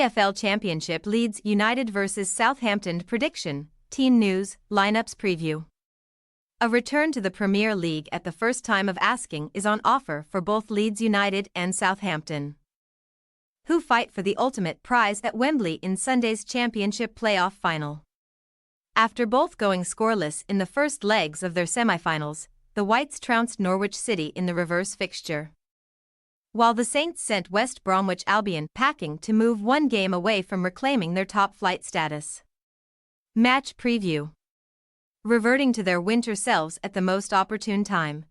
EFL Championship Leeds United vs Southampton prediction, team news, lineups preview. A return to the Premier League at the first time of asking is on offer for both Leeds United and Southampton, who fight for the ultimate prize at Wembley in Sunday's Championship playoff final. After both going scoreless in the first legs of their semi-finals, the Whites trounced Norwich City in the reverse fixture, while the Saints sent West Bromwich Albion packing to move one game away from reclaiming their top-flight status. Match preview. Reverting to their winter selves at the most opportune time.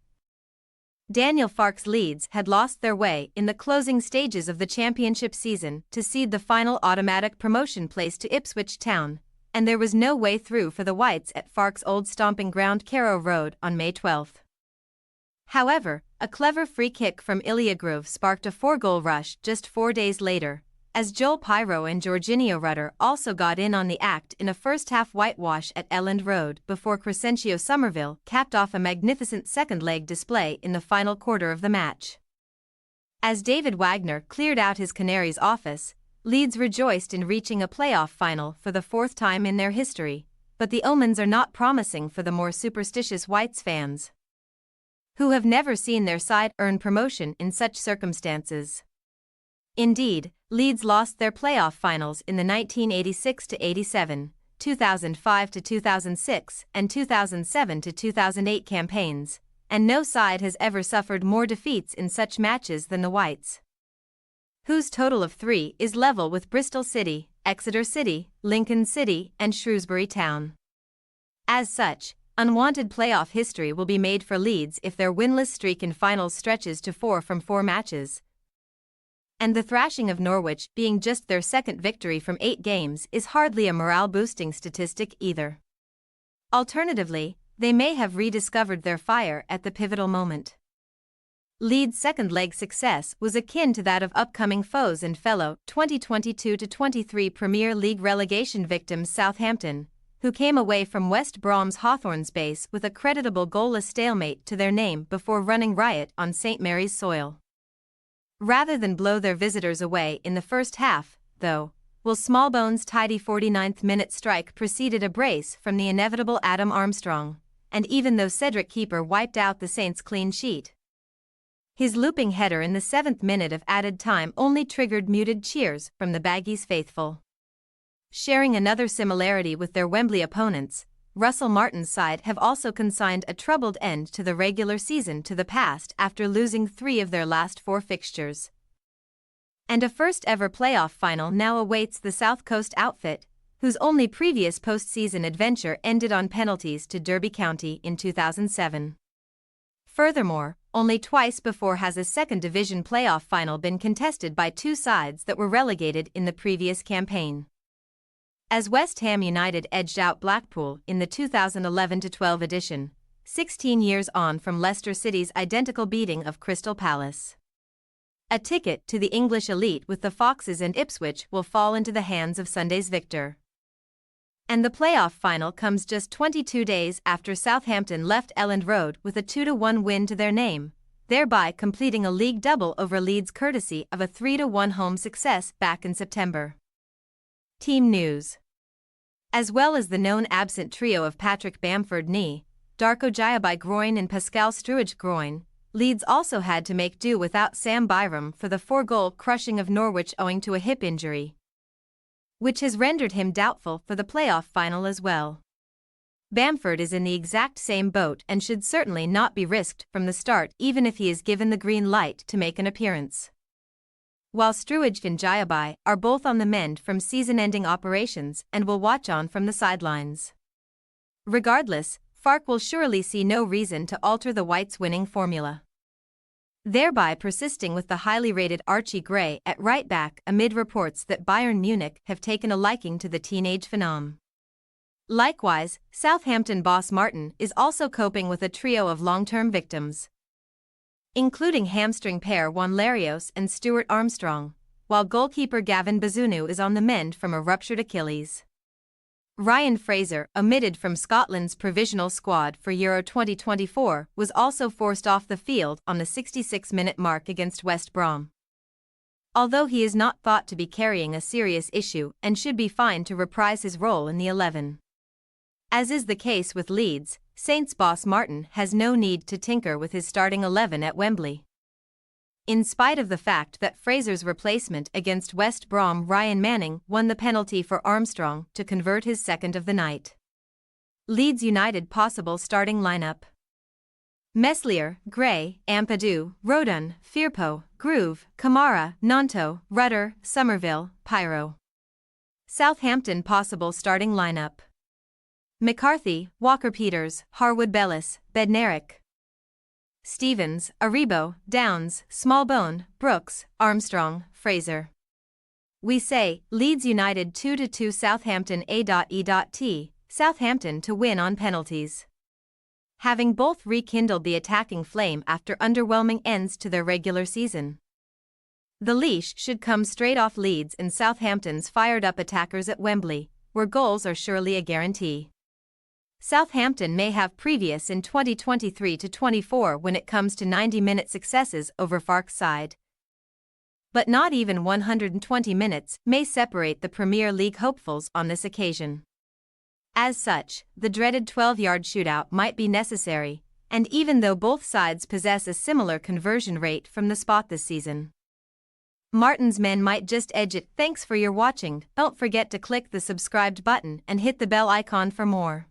Daniel Farke's Leeds had lost their way in the closing stages of the championship season to cede the final automatic promotion place to Ipswich Town, and there was no way through for the Whites at Farke's old stomping ground Carrow Road on May 12. However, a clever free kick from Ilya Grove sparked a 4-goal rush just 4 days later, as Joel Pyro and Jorginho Rutter also got in on the act in a first-half whitewash at Elland Road before Crescencio Somerville capped off a magnificent second-leg display in the final quarter of the match. As David Wagner cleared out his Canaries' office, Leeds rejoiced in reaching a playoff final for the 4th time in their history, but the omens are not promising for the more superstitious Whites fans, who have never seen their side earn promotion in such circumstances. Indeed, Leeds lost their playoff finals in the 1986-87, 2005-2006 and 2007-2008 campaigns, and no side has ever suffered more defeats in such matches than the Whites, whose total of 3 is level with Bristol City, Exeter City, Lincoln City and Shrewsbury Town. As such, unwanted playoff history will be made for Leeds if their winless streak in finals stretches to 4 from 4 matches. And the thrashing of Norwich being just their second victory from 8 games is hardly a morale-boosting statistic either. Alternatively, they may have rediscovered their fire at the pivotal moment. Leeds' second-leg success was akin to that of upcoming foes and fellow 2022-23 Premier League relegation victims Southampton, who came away from West Brom's Hawthorns base with a creditable goalless stalemate to their name before running riot on St Mary's soil. Rather than blow their visitors away in the first half, though, Will Smallbone's tidy 49th-minute strike preceded a brace from the inevitable Adam Armstrong, and even though Cedric Keeper wiped out the Saints' clean sheet, his looping header in the 7th minute of added time only triggered muted cheers from the Baggies faithful. Sharing another similarity with their Wembley opponents, Russell Martin's side have also consigned a troubled end to the regular season to the past after losing 3 of their last 4 fixtures. And a first-ever playoff final now awaits the South Coast outfit, whose only previous postseason adventure ended on penalties to Derby County in 2007. Furthermore, only twice before has a second division playoff final been contested by 2 sides that were relegated in the previous campaign. As West Ham United edged out Blackpool in the 2011-12 edition, 16 years on from Leicester City's identical beating of Crystal Palace. A ticket to the English elite with the Foxes and Ipswich will fall into the hands of Sunday's victor. And the playoff final comes just 22 days after Southampton left Elland Road with a 2-1 win to their name, thereby completing a league double over Leeds courtesy of a 3-1 home success back in September. Team news. As well as the known absent trio of Patrick Bamford knee, Darko Gyabai groin and Pascal Struij groin, Leeds also had to make do without Sam Byram for the 4-goal crushing of Norwich owing to a hip injury, which has rendered him doubtful for the playoff final as well. Bamford is in the exact same boat and should certainly not be risked from the start even if he is given the green light to make an appearance, while Struij and Gyabai are both on the mend from season-ending operations and will watch on from the sidelines. Regardless, Farke will surely see no reason to alter the Whites' winning formula, thereby persisting with the highly rated Archie Gray at right-back amid reports that Bayern Munich have taken a liking to the teenage phenom. Likewise, Southampton boss Martin is also coping with a trio of long-term victims, including hamstring pair Juan Larios and Stuart Armstrong, while goalkeeper Gavin Bazunu is on the mend from a ruptured Achilles. Ryan Fraser, omitted from Scotland's provisional squad for Euro 2024, was also forced off the field on the 66-minute mark against West Brom. although he is not thought to be carrying a serious issue and should be fine to reprise his role in the 11. As is the case with Leeds, Saints boss Martin has no need to tinker with his starting 11 at Wembley. In spite of the fact that Fraser's replacement against West Brom Ryan Manning won the penalty for Armstrong to convert his second of the night. Leeds United possible starting lineup: Meslier, Gray, Ampadu, Rodon, Firpo, Groove, Kamara, Nanto, Rudder, Somerville, Pyro. Southampton possible starting lineup: McCarthy, Walker-Peters, Harwood-Bellis, Bednarik, Stevens, Aribo, Downs, Smallbone, Brooks, Armstrong, Fraser. We say, Leeds United 2-2 Southampton A.E.T, Southampton to win on penalties. Having both rekindled the attacking flame after underwhelming ends to their regular season. The leash should come straight off Leeds and Southampton's fired-up attackers at Wembley, where goals are surely a guarantee. Southampton may have previous in 2023-24 when it comes to 90-minute successes over Farke's side. But not even 120 minutes may separate the Premier League hopefuls on this occasion. As such, the dreaded 12-yard shootout might be necessary, and even though both sides possess a similar conversion rate from the spot this season, Martin's men might just edge it. Thanks for your watching. Don't forget to click the subscribed button and hit the bell icon for more.